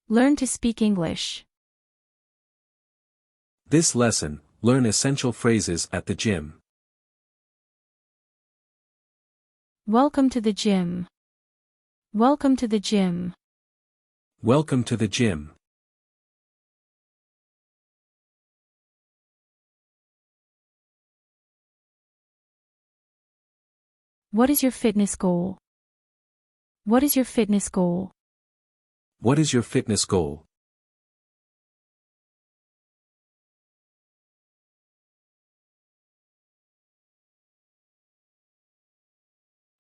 Learn to speak English. This lesson, learn essential phrases at the gym. Welcome to the gym. Welcome to the gym. Welcome to the gym. What is your fitness goal? What is your fitness goal? What is your fitness goal?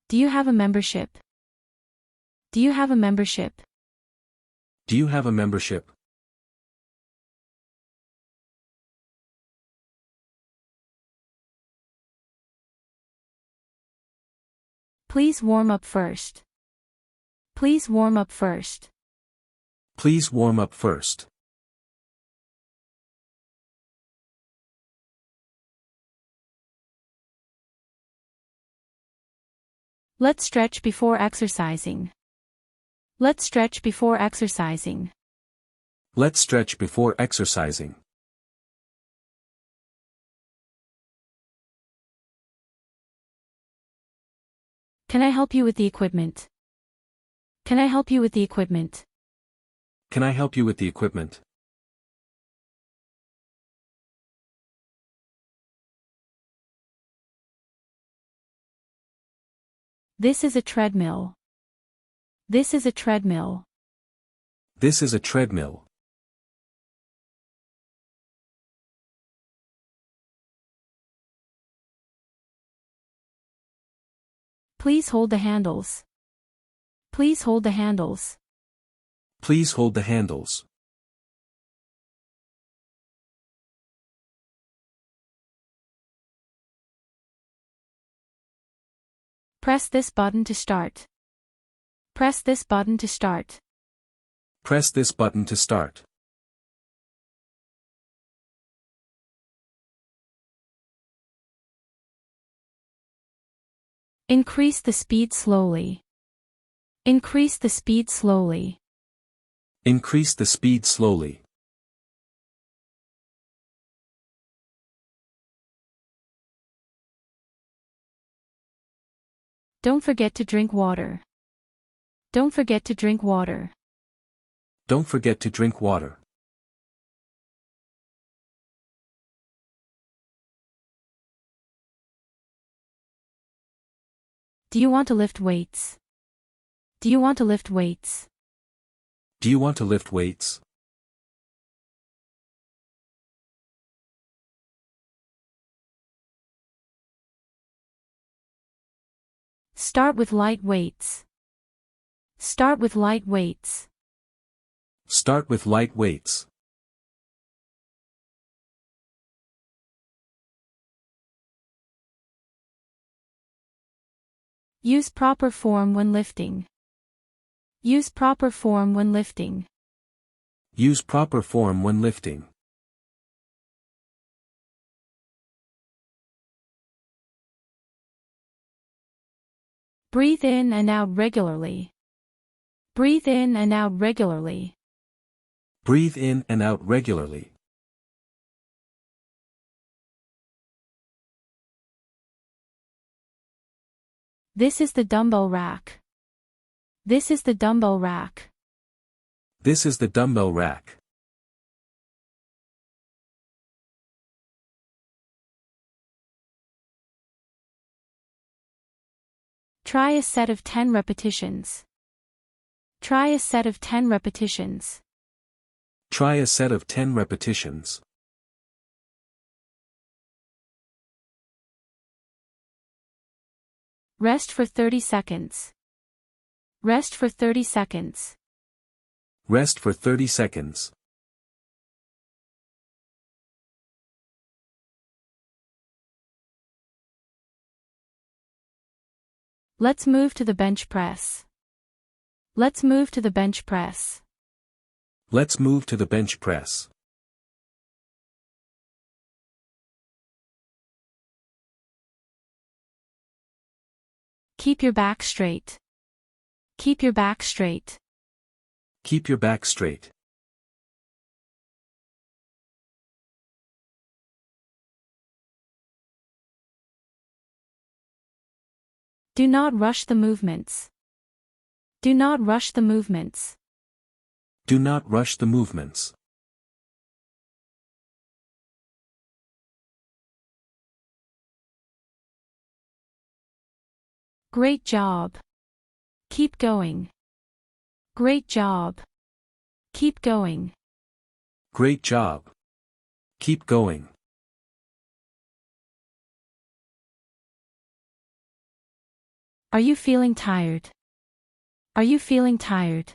Do you have a membership? Do you have a membership? Do you have a membership? Please warm up first. Please warm up first. Please warm up first. Let's stretch before exercising. Let's stretch before exercising. Let's stretch before exercising. Can I help you with the equipment? Can I help you with the equipment? Can I help you with the equipment? This is a treadmill. This is a treadmill. This is a treadmill. Please hold the handles. Please hold the handles. Please hold the handles. Press this button to start. Press this button to start. Press this button to start. Increase the speed slowly. Increase the speed slowly. Increase the speed slowly. Don't forget to drink water. Don't forget to drink water. Don't forget to drink water. Do you want to lift weights? Do you want to lift weights? Do you want to lift weights? Start with light weights. Start with light weights. Start with light weights. Use proper form when lifting. Use proper form when lifting. Use proper form when lifting. Breathe in and out regularly. Breathe in and out regularly. Breathe in and out regularly. This is the dumbbell rack. This is the dumbbell rack. This is the dumbbell rack. Try a set of 10 repetitions. Try a set of 10 repetitions. Try a set of 10 repetitions. Rest for 30 seconds. Rest for 30 seconds. Rest for 30 seconds. Let's move to the bench press. Let's move to the bench press. Let's move to the bench press. Keep your back straight. Keep your back straight. Keep your back straight. Do not rush the movements. Do not rush the movements. Do not rush the movements. Great job. Keep going. Great job. Keep going. Great job. Keep going. Are you feeling tired? Are you feeling tired?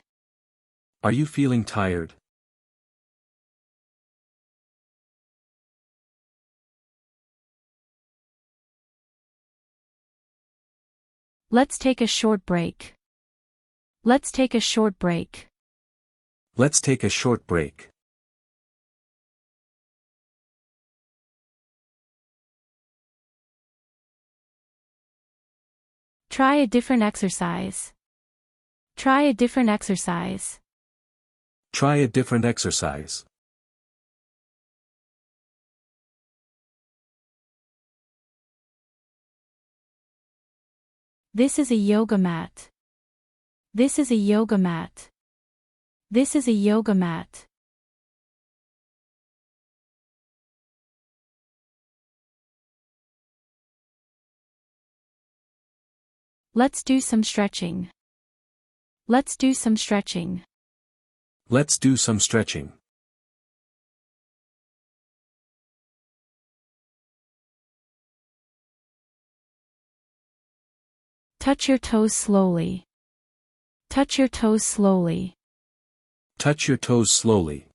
Are you feeling tired? Let's take a short break. Let's take a short break. Let's take a short break. Try a different exercise. Try a different exercise. Try a different exercise. This is a yoga mat. This is a yoga mat. This is a yoga mat. Let's do some stretching. Let's do some stretching. Let's do some stretching. Touch your toes slowly. Touch your toes slowly. Touch your toes slowly.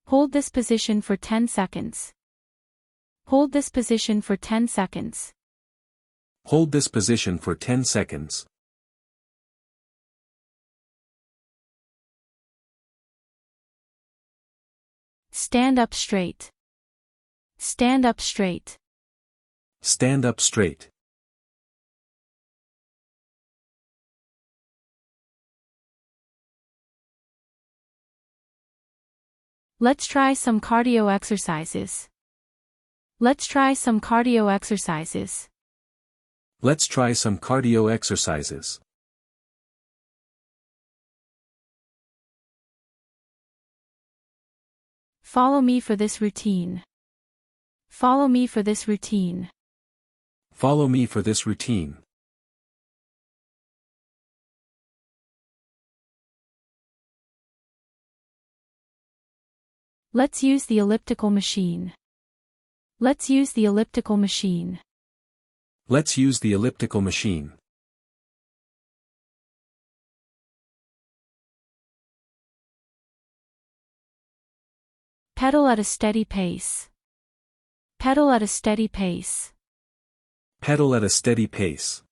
Hold this position for 10 seconds. Hold this position for 10 seconds. Hold this position for 10 seconds. Stand up straight. Stand up straight. Stand up straight. Let's try some cardio exercises. Let's try some cardio exercises. Let's try some cardio exercises. Follow me for this routine. Follow me for this routine. Follow me for this routine. Let's use the elliptical machine. Let's use the elliptical machine. Let's use the elliptical machine. Pedal at a steady pace. Pedal at a steady pace. Pedal at a steady pace.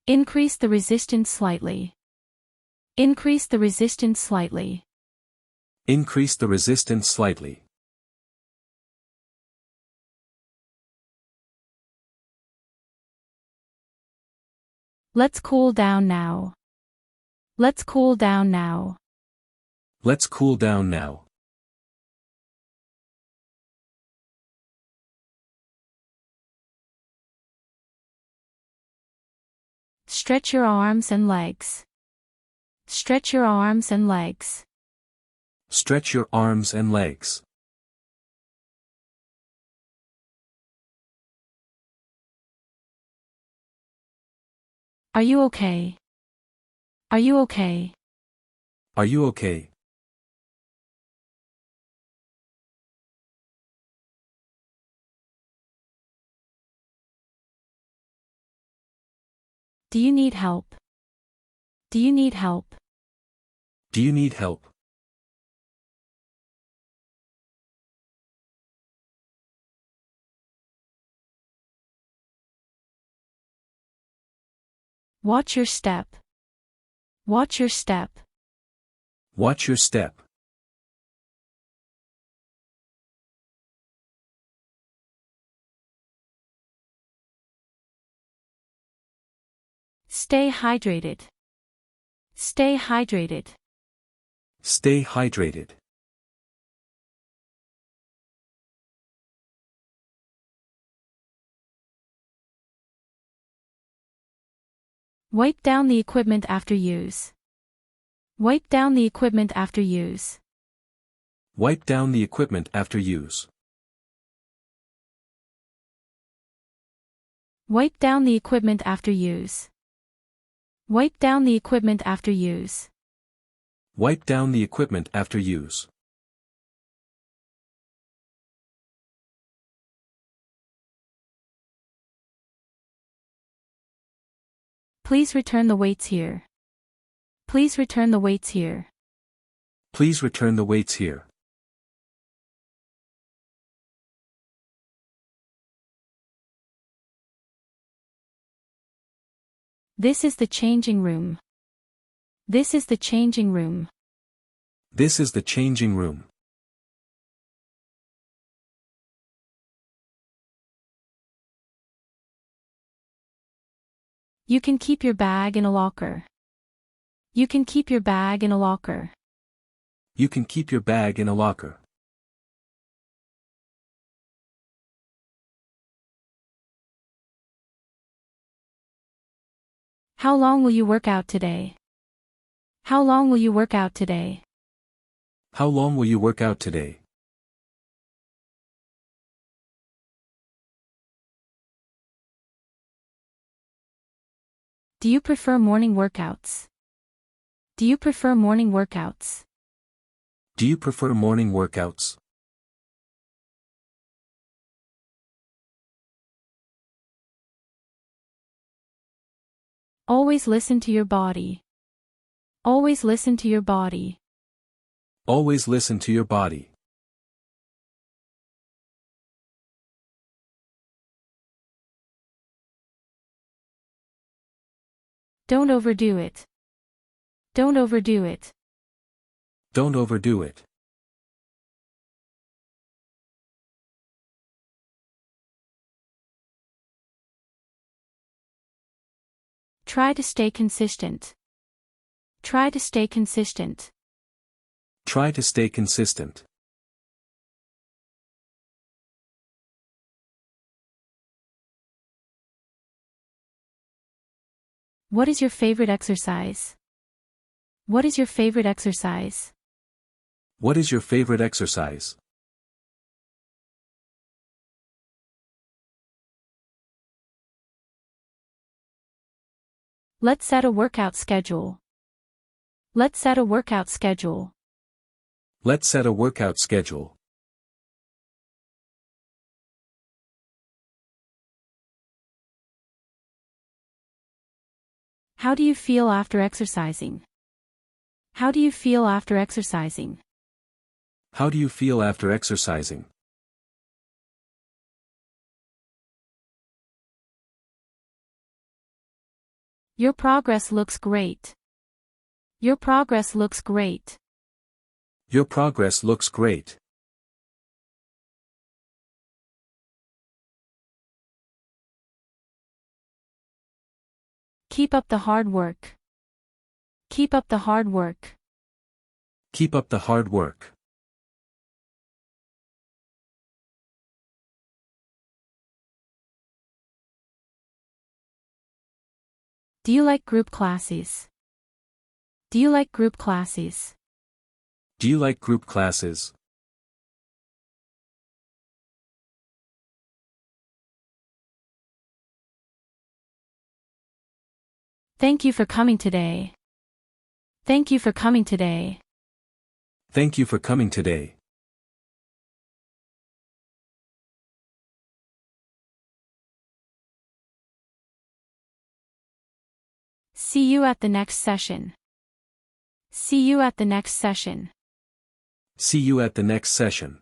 Increase the resistance slightly. Increase the resistance slightly. Increase the resistance slightly. Let's cool down now. Let's cool down now. Let's cool down now. Stretch your arms and legs. Stretch your arms and legs. Stretch your arms and legs. Are you okay? Are you okay? Are you okay? Do you need help? Do you need help? Do you need help? Watch your step. Watch your step. Watch your step. Stay hydrated. Stay hydrated. Stay hydrated. Wipe down the equipment after use. Wipe down the equipment after use. Wipe down the equipment after use. Wipe down the equipment after use. Wipe down the equipment after use. Wipe down the equipment after use. Please return the weights here. Please return the weights here. Please return the weights here. This is the changing room. This is the changing room. This is the changing room. You can keep your bag in a locker. You can keep your bag in a locker. You can keep your bag in a locker. How long will you work out today? How long will you work out today? How long will you work out today? Do you prefer morning workouts? Do you prefer morning workouts? Do you prefer morning workouts? Always listen to your body. Always listen to your body. Always listen to your body. Don't overdo it. Don't overdo it. Don't overdo it. Try to stay consistent. Try to stay consistent. Try to stay consistent. What is your favorite exercise? What is your favorite exercise? What is your favorite exercise? Let's set a workout schedule. Let's set a workout schedule. Let's set a workout schedule. How do you feel after exercising? How do you feel after exercising? How do you feel after exercising? Your progress looks great. Your progress looks great. Your progress looks great. Keep up the hard work. Keep up the hard work. Keep up the hard work. Do you like group classes? Do you like group classes? Do you like group classes? Thank you for coming today. Thank you for coming today. Thank you for coming today. See you at the next session. See you at the next session. See you at the next session.